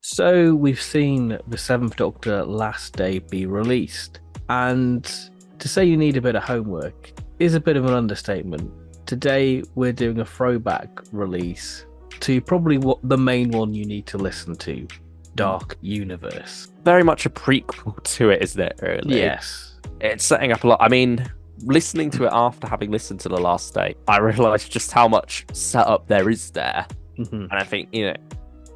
So we've seen the Seventh Doctor Last Day be released, and to say you need a bit of homework is a bit of an understatement. Today we're doing a throwback release to probably what the main one you need to listen to, Dark Universe. Very much a prequel to it, isn't it, really? Yes. It's setting up a lot. I mean, listening to it after having listened to The Last Day, I realised just how much setup there is there. Mhm. And I think,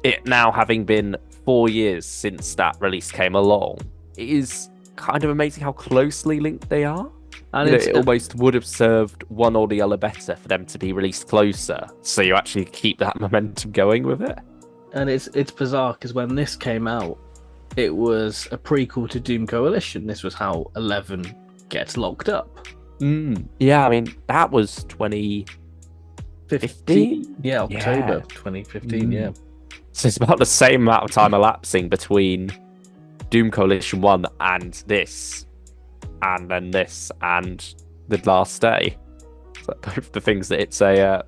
it now having been 4 years since that release came along, it is kind of amazing how closely linked they are. And It almost would have served one or the other better for them to be released closer, so you actually keep that momentum going with it. and it's bizarre because when this came out, it was a prequel to Doom Coalition. This was how 11 gets locked up. Yeah, I mean, that was 2015? Yeah, October Yeah. 2015, yeah. So it's about the same amount of time elapsing between Doom Coalition 1 and this, and then this and The Last Day. So both the things that it's a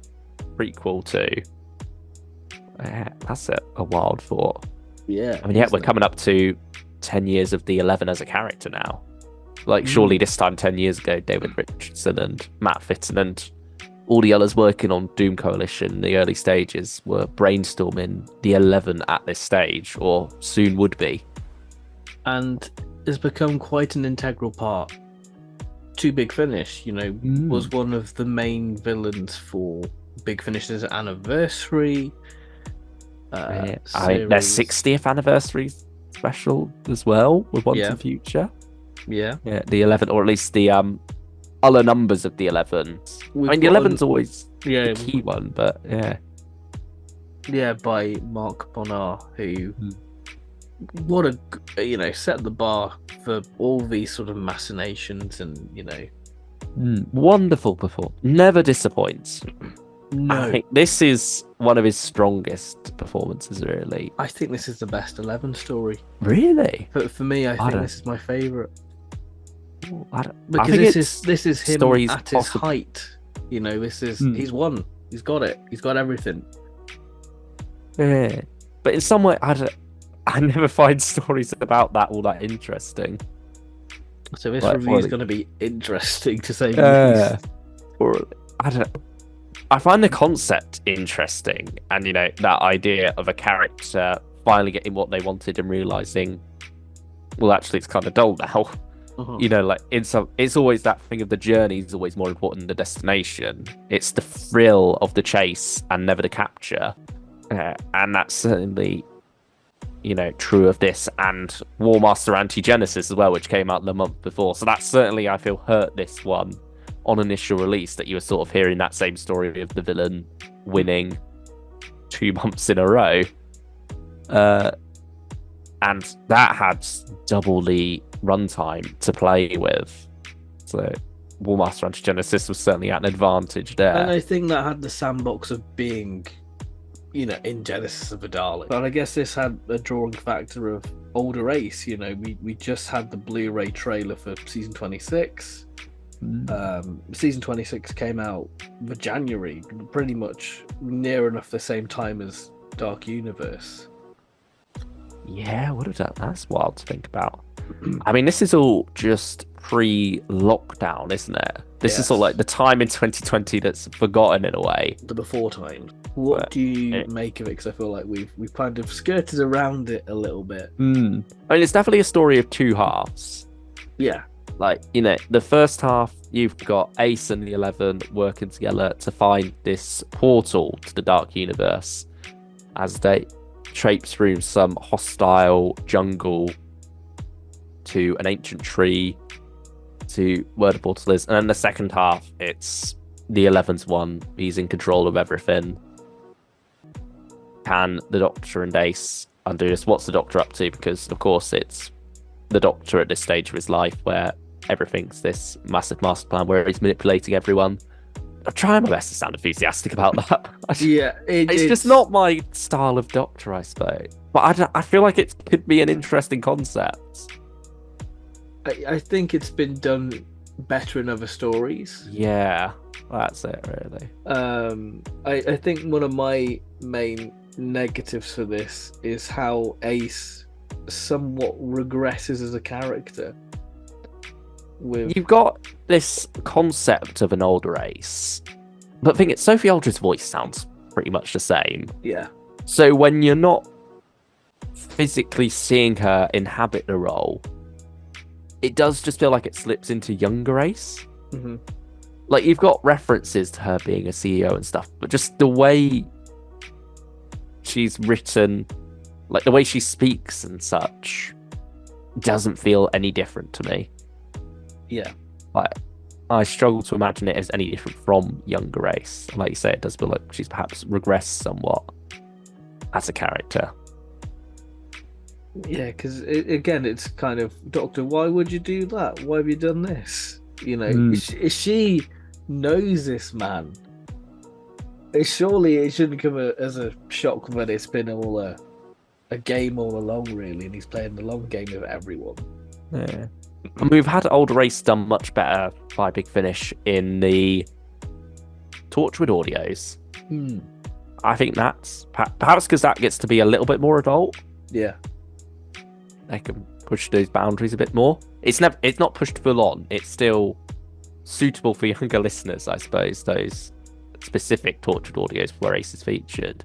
prequel to. Yeah, that's a wild thought. Yeah. I mean, yeah, isn't we're it? coming up to 10 years of the 11 as a character now. Like, surely this time 10 years ago, David Richardson and Matt Fitton and all the others working on Doom Coalition in the early stages were brainstorming the 11 at this stage, or soon would be. And has become quite an integral part to Big Finish. Was one of the main villains for Big Finish's anniversary. I mean, their 60th anniversary special as well with Once in Future. Yeah. Yeah, the 11, or at least the other numbers of the 11. We've I mean, the got 11's always yeah, the key one, but yeah. yeah, by Mark Bonar, who what a set the bar for all these sort of machinations, and Wonderful performance. Never disappoints. no, I think this is one of his strongest performances, really. I think this is the best 11 story. Really? But for me, I think don't- this is my favorite I because think this is him stories at his possible. height. This is he's won. He's got it. He's got everything. Yeah. But in some way, I never find stories about that all that interesting. So this Like, review is well, going to be interesting to say the least. Or I find the concept interesting, and that idea of a character finally getting what they wanted and realizing, well, actually, it's kind of dull now. Uh-huh. It's always that thing of the journey is always more important than the destination. It's the thrill of the chase and never the capture, and that's certainly true of this and War Master Anti-Genesis as well, which came out the month before. So that's certainly, I feel, hurt this one on initial release, that you were sort of hearing that same story of the villain winning 2 months in a row. And that had double the runtime to play with. So War Master Anti-Genesis was certainly at an advantage there. And I think that had the sandbox of being, in Genesis of a Dalek. But I guess this had a drawing factor of older Ace. We just had the Blu-ray trailer for season 26. Season 26 came out for January, pretty much near enough the same time as Dark Universe. Yeah, what have done? That's wild to think about. I mean, this is all just pre-lockdown, isn't it? This is sort of like the time in 2020 that's forgotten in a way. The before times. What do you make of it? Because I feel like we've kind of skirted around it a little bit. I mean, it's definitely a story of two halves. Yeah. Like, the first half, you've got Ace and the 11 working together to find this portal to the Dark Universe as they traipse through some hostile jungle to an ancient tree to where the portal is. And then the second half, it's the 11's one. He's in control of everything. Can the Doctor and Ace undo this? What's the Doctor up to? Because, of course, it's the Doctor at this stage of his life where everything's this massive master plan where he's manipulating everyone. I'm trying my best to sound enthusiastic about that. Yeah, it's just not my style of Doctor, I suppose. But I feel like it could be an interesting concept. I think it's been done better in other stories. Yeah, that's it, really. I think one of my main negatives for this is how Ace somewhat regresses as a character. You've got this concept of an older Ace, but I think Sophie Aldred's voice sounds pretty much the same. Yeah. So when you're not physically seeing her inhabit the role, it does just feel like it slips into younger Ace. Mm-hmm. Like, you've got references to her being a CEO and stuff, but just the way she's written, like the way she speaks and such, doesn't feel any different to me. Yeah. Like, I struggle to imagine it as any different from younger Ace. Like you say, it does feel like she's perhaps regressed somewhat as a character. Yeah, because again, it's kind of, Doctor, why would you do that? Why have you done this? You know, she knows this man. Surely it shouldn't come as a shock when it's been all a game all along, really, and he's playing the long game with everyone. Yeah. And we've had Older Ace done much better by Big Finish in the Torchwood audios. I think that's perhaps because that gets to be a little bit more adult. Yeah. They can push those boundaries a bit more. It's not pushed full on. It's still suitable for younger listeners, I suppose, those specific Tortured audios where Ace is featured.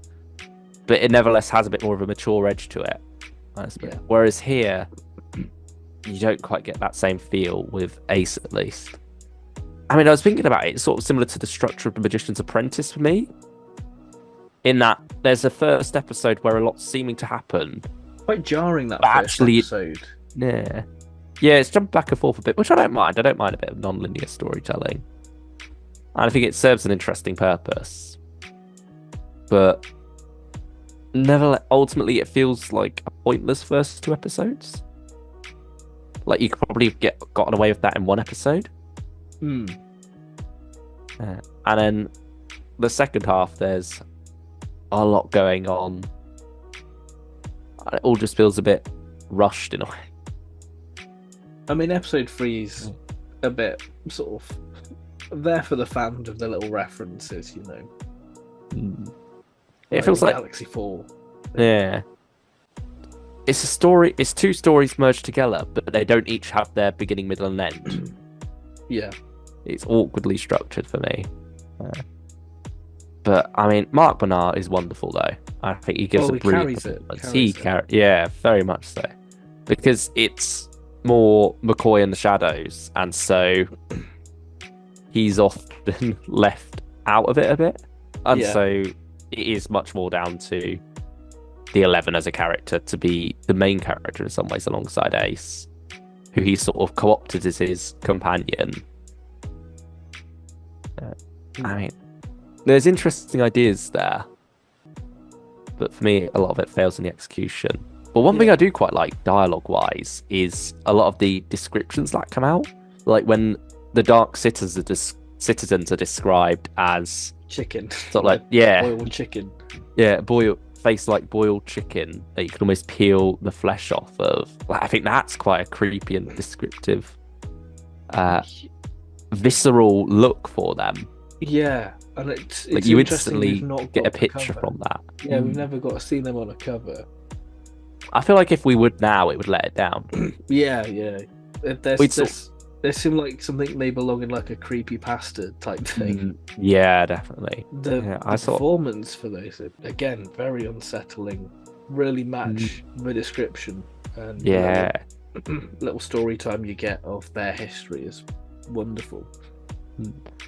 But it nevertheless has a bit more of a mature edge to it, I suppose. Yeah. Whereas here, you don't quite get that same feel with Ace, at least. I mean, I was thinking about it. It's sort of similar to the structure of The Magician's Apprentice for me, in that there's a first episode where a lot's seeming to happen. Quite jarring, that first episode. Yeah. Yeah, it's jumped back and forth a bit, which I don't mind. I don't mind a bit of non-linear storytelling. And I think it serves an interesting purpose. But ultimately, it feels like a pointless first 2 episodes. Like, you could probably gotten away with that in 1 episode. And then the second half, there's a lot going on. It all just feels a bit rushed in a way. I mean, episode 3 is a bit sort of there for the fans of the little references, you know. It feels like Galaxy 4. Yeah. It's a story. It's 2 stories merged together, but they don't each have their beginning, middle, and end. Yeah. It's awkwardly structured for me. But I mean, Mark Bernard is wonderful, though. I think he gives a brilliant performance. Yeah, very much so. Because it's more McCoy in the shadows, and so he's often left out of it a bit. And so it is much more down to the 11 as a character to be the main character in some ways alongside Ace, who he sort of co-opted as his companion. I mean, there's interesting ideas there, but for me, a lot of it fails in the execution. But one thing I do quite like, dialogue-wise, is a lot of the descriptions that come out. Like when the Dark Citizens are described as chicken, sort of like boiled chicken. Yeah, face like boiled chicken that you can almost peel the flesh off of. I think that's quite a creepy and descriptive, visceral look for them. Yeah, and it's like you instantly get a picture from that. Yeah, we've never got to see them on a cover. I feel like if we would now, it would let it down. Yeah. They seem like something they belong in like a creepypasta type thing. Yeah, definitely. The performance for those, again, very unsettling. Really match the description. And little story time you get of their history is wonderful.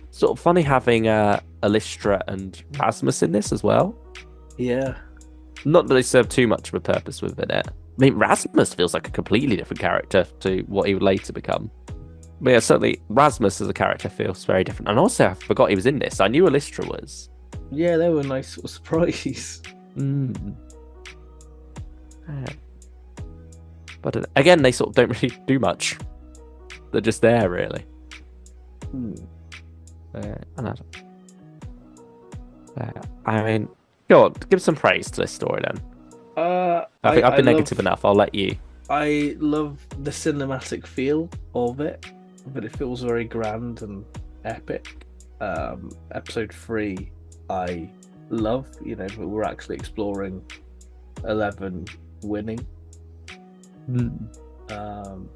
Sort of funny having Alistra and Rasmus in this as well. Yeah. Not that they serve too much of a purpose within it. I mean, Rasmus feels like a completely different character to what he would later become. But yeah, certainly Rasmus as a character feels very different. And also, I forgot he was in this. I knew Alistra was. Yeah, they were a nice sort of surprise. But again, they sort of don't really do much. They're just there, really. I mean, go on, give some praise to this story then. I think I've been negative enough. I'll let you. I love the cinematic feel of it, but it feels very grand and epic. Episode 3, I love, but we're actually exploring 11 winning. Um,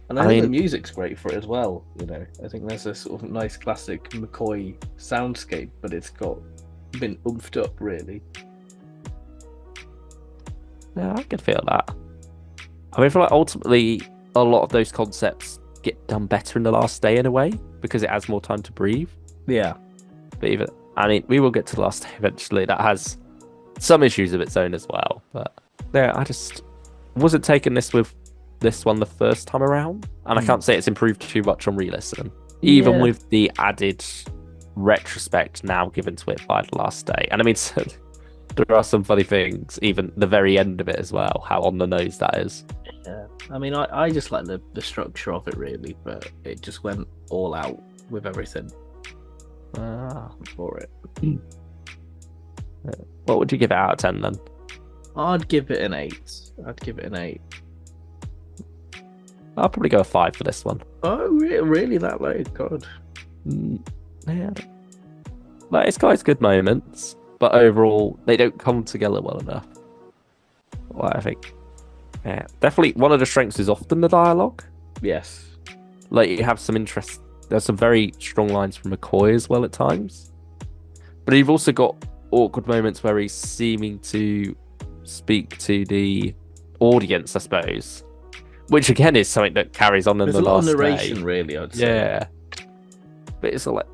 and I think the music's great for it as well. I think there's a sort of nice classic McCoy soundscape, but it's been oomphed up really. Yeah, I can feel that. I feel like ultimately a lot of those concepts get done better in The Last Day in a way because it has more time to breathe. Yeah. But we will get to The Last Day eventually. That has some issues of its own as well. But yeah, I just wasn't taking this one the first time around. And I can't say it's improved too much on re-listen. Even with the added retrospect now given to it by The Last Day. And there are some funny things, even the very end of it as well, how on the nose that is. Yeah. I just like the structure of it really, but it just went all out with everything for it. What would you give it out of 10 then? I'd give it an 8. I'll probably go a 5 for this one. Oh, really that low? God. Yeah. Like, it's got its good moments, but overall, they don't come together well enough. Well, I think. Yeah, definitely one of the strengths is often the dialogue. Yes. Like, you have some interest. There's some very strong lines from McCoy as well at times. But you've also got awkward moments where he's seeming to speak to the audience, I suppose. Which, again, is something that carries on in The Last Day. There's a lot of narration, really, I'd say. Yeah. But it's like...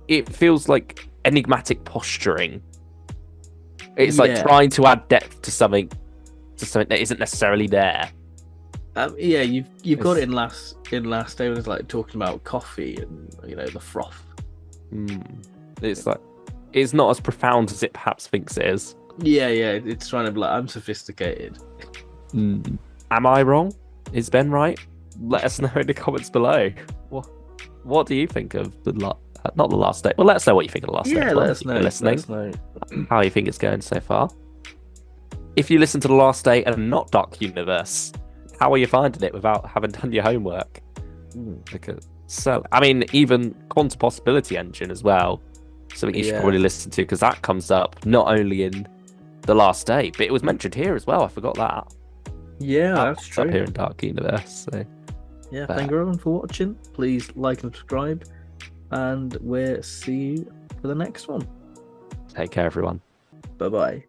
It feels like enigmatic posturing. It's like trying to add depth to something that isn't necessarily there. Yeah, you've got it in last day when it's like talking about coffee and the froth. It's like it's not as profound as it perhaps thinks it is. Yeah, it's trying to be like, I'm sophisticated. Am I wrong? Is Ben right? Let us know in the comments below. What do you think of not The Last Day? Well, let us know what you think of The Last Day. Yeah, let us know. Listening. How you think it's going so far. If you listen to The Last Day and not Dark Universe, how are you finding it without having done your homework? Even Quantum Possibility Engine as well. Something you should probably listen to because that comes up not only in The Last Day, but it was mentioned here as well. I forgot that. Yeah, that's true. Up here in Dark Universe. So. Yeah, thank you everyone for watching. Please like and subscribe, and we'll see you for the next one. Take care, everyone. Bye-bye.